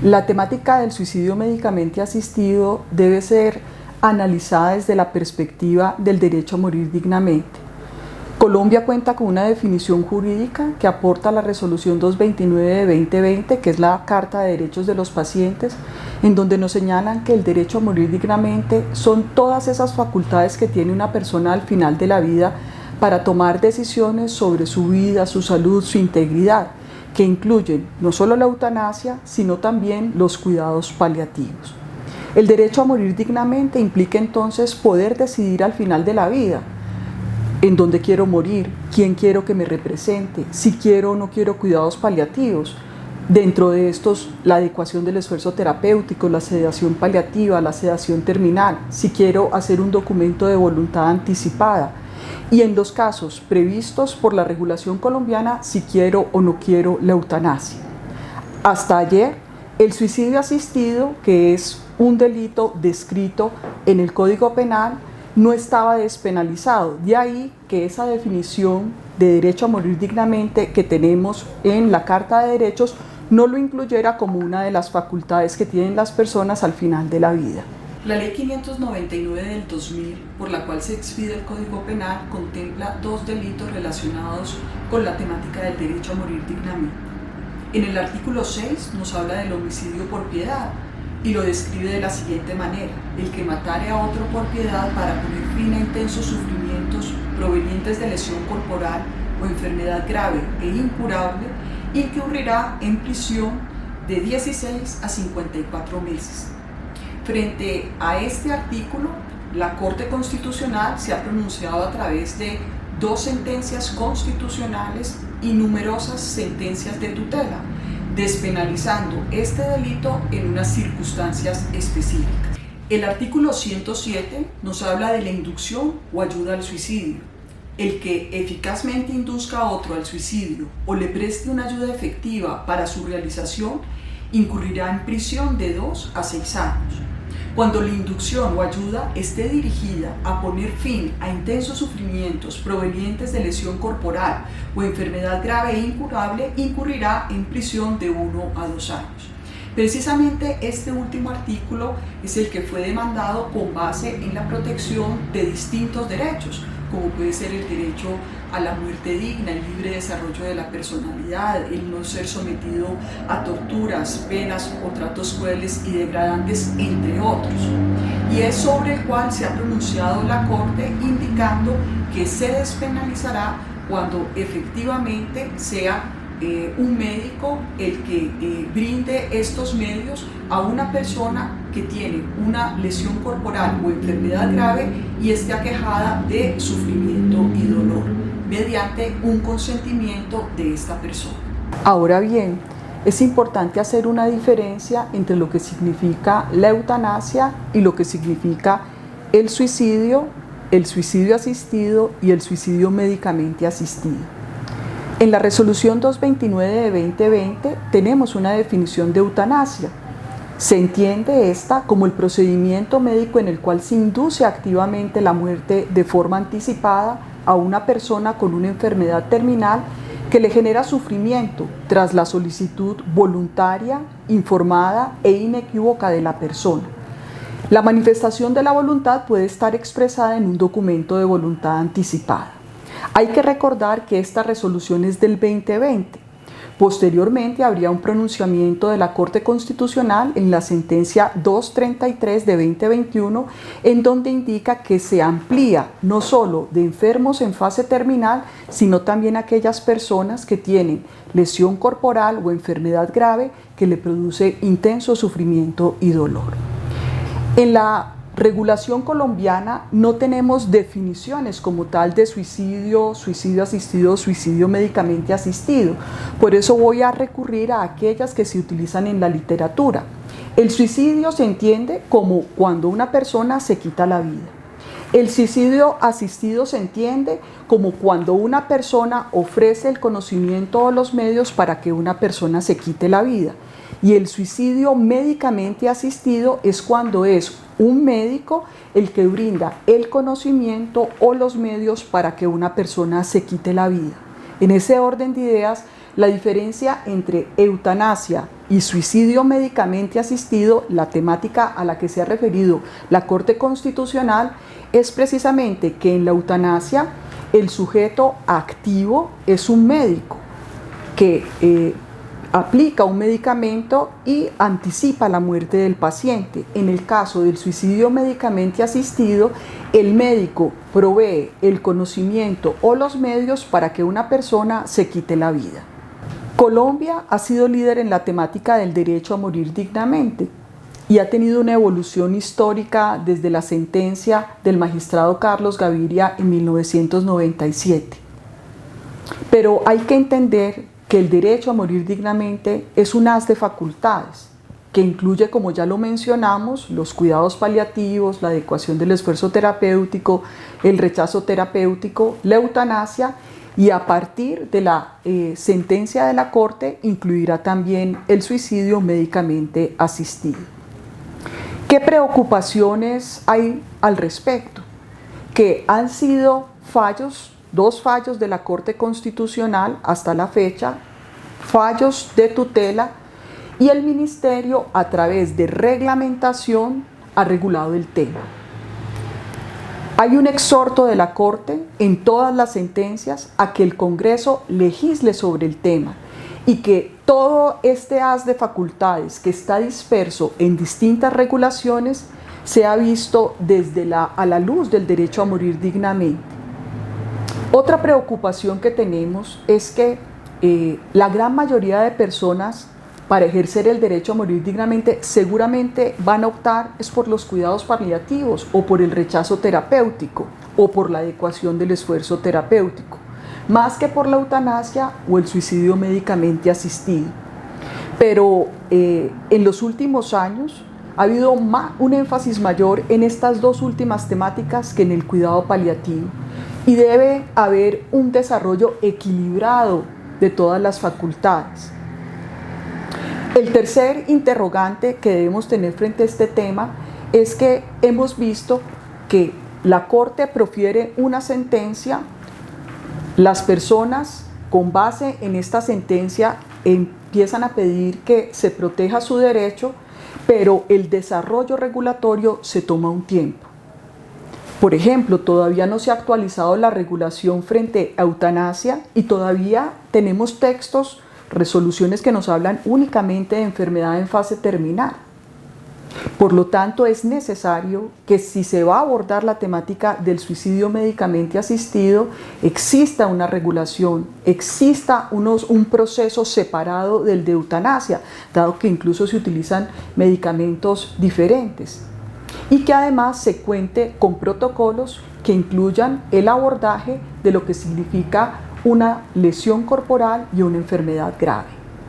La temática del suicidio médicamente asistido debe ser analizada desde la perspectiva del derecho a morir dignamente. Colombia cuenta con una definición jurídica que aporta la Resolución 229 de 2020, que es la Carta de Derechos de los Pacientes, en donde nos señalan que el derecho a morir dignamente son todas esas facultades que tiene una persona al final de la vida para tomar decisiones sobre su vida, su salud, su integridad, que incluyen no solo la eutanasia, sino también los cuidados paliativos. El derecho a morir dignamente implica entonces poder decidir al final de la vida en dónde quiero morir, quién quiero que me represente, si quiero o no quiero cuidados paliativos. Dentro de estos, la adecuación del esfuerzo terapéutico, la sedación paliativa, la sedación terminal, si quiero hacer un documento de voluntad anticipada. Y en los casos previstos por la regulación colombiana, si quiero o no quiero la eutanasia. Hasta ayer, el suicidio asistido, que es un delito descrito en el Código Penal, no estaba despenalizado. De ahí que esa definición de derecho a morir dignamente que tenemos en la Carta de Derechos no lo incluyera como una de las facultades que tienen las personas al final de la vida. La Ley 599 del 2000, por la cual se expide el Código Penal, contempla dos delitos relacionados con la temática del derecho a morir dignamente. En el artículo 6 nos habla del homicidio por piedad y lo describe de la siguiente manera: el que matare a otro por piedad para poner fin a intensos sufrimientos provenientes de lesión corporal o enfermedad grave e incurable, incurrirá en prisión de 16 a 54 meses. Frente a este artículo, la Corte Constitucional se ha pronunciado a través de dos sentencias constitucionales y numerosas sentencias de tutela, despenalizando este delito en unas circunstancias específicas. El artículo 107 nos habla de la inducción o ayuda al suicidio. El que eficazmente induzca a otro al suicidio o le preste una ayuda efectiva para su realización incurrirá en prisión de 2 a 6 años. Cuando la inducción o ayuda esté dirigida a poner fin a intensos sufrimientos provenientes de lesión corporal o enfermedad grave e incurable, incurrirá en prisión de 1 a 2 años. Precisamente este último artículo es el que fue demandado con base en la protección de distintos derechos, como puede ser el derecho a la muerte digna, el libre desarrollo de la personalidad, el no ser sometido a torturas, penas o tratos crueles y degradantes, entre otros. Y es sobre el cual se ha pronunciado la Corte, indicando que se despenalizará cuando efectivamente sea un médico el que brinde estos medios a una persona que tiene una lesión corporal o enfermedad grave y esté aquejada de sufrimiento y dolor, mediante un consentimiento de esta persona. Ahora bien, es importante hacer una diferencia entre lo que significa la eutanasia y lo que significa el suicidio asistido y el suicidio médicamente asistido. En la Resolución 229 de 2020 tenemos una definición de eutanasia. Se entiende esta como el procedimiento médico en el cual se induce activamente la muerte de forma anticipada a una persona con una enfermedad terminal que le genera sufrimiento tras la solicitud voluntaria, informada e inequívoca de la persona. La manifestación de la voluntad puede estar expresada en un documento de voluntad anticipada. Hay que recordar que esta resolución es del 2020. Posteriormente habría un pronunciamiento de la Corte Constitucional en la sentencia 233 de 2021, en donde indica que se amplía no solo de enfermos en fase terminal, sino también aquellas personas que tienen lesión corporal o enfermedad grave que le produce intenso sufrimiento y dolor. En la regulación colombiana no tenemos definiciones como tal de suicidio, suicidio asistido, suicidio médicamente asistido. Por eso voy a recurrir a aquellas que se utilizan en la literatura. El suicidio se entiende como cuando una persona se quita la vida. El suicidio asistido se entiende como cuando una persona ofrece el conocimiento o los medios para que una persona se quite la vida. Y el suicidio médicamente asistido es cuando es un médico el que brinda el conocimiento o los medios para que una persona se quite la vida. En ese orden de ideas, la diferencia entre eutanasia y suicidio médicamente asistido, la temática a la que se ha referido la Corte Constitucional, es precisamente que en la eutanasia el sujeto activo es un médico que aplica un medicamento y anticipa la muerte del paciente. En el caso del suicidio médicamente asistido, el médico provee el conocimiento o los medios para que una persona se quite la vida. Colombia ha sido líder en la temática del derecho a morir dignamente y ha tenido una evolución histórica desde la sentencia del magistrado Carlos Gaviria en 1997. Pero hay que entender que el derecho a morir dignamente es un haz de facultades, que incluye, como ya lo mencionamos, los cuidados paliativos, la adecuación del esfuerzo terapéutico, el rechazo terapéutico, la eutanasia, y a partir de la sentencia de la Corte incluirá también el suicidio médicamente asistido. ¿Qué preocupaciones hay al respecto? Que han sido dos fallos de la Corte Constitucional hasta la fecha, fallos de tutela, y el Ministerio a través de reglamentación ha regulado el tema. Hay un exhorto de la Corte en todas las sentencias a que el Congreso legisle sobre el tema y que todo este haz de facultades que está disperso en distintas regulaciones sea visto a la luz del derecho a morir dignamente. Otra preocupación que tenemos es que la gran mayoría de personas, para ejercer el derecho a morir dignamente, seguramente van a optar por los cuidados paliativos o por el rechazo terapéutico o por la adecuación del esfuerzo terapéutico, más que por la eutanasia o el suicidio médicamente asistido. Pero en los últimos años ha habido un énfasis mayor en estas dos últimas temáticas que en el cuidado paliativo, y debe haber un desarrollo equilibrado de todas las facultades. El tercer interrogante que debemos tener frente a este tema es que hemos visto que la Corte profiere una sentencia, las personas con base en esta sentencia empiezan a pedir que se proteja su derecho, pero el desarrollo regulatorio se toma un tiempo. Por ejemplo, todavía no se ha actualizado la regulación frente a eutanasia y todavía tenemos textos, resoluciones que nos hablan únicamente de enfermedad en fase terminal. Por lo tanto, es necesario que si se va a abordar la temática del suicidio médicamente asistido, exista una regulación, exista un proceso separado del de eutanasia, dado que incluso se utilizan medicamentos diferentes, y que además se cuente con protocolos que incluyan el abordaje de lo que significa una lesión corporal y una enfermedad grave.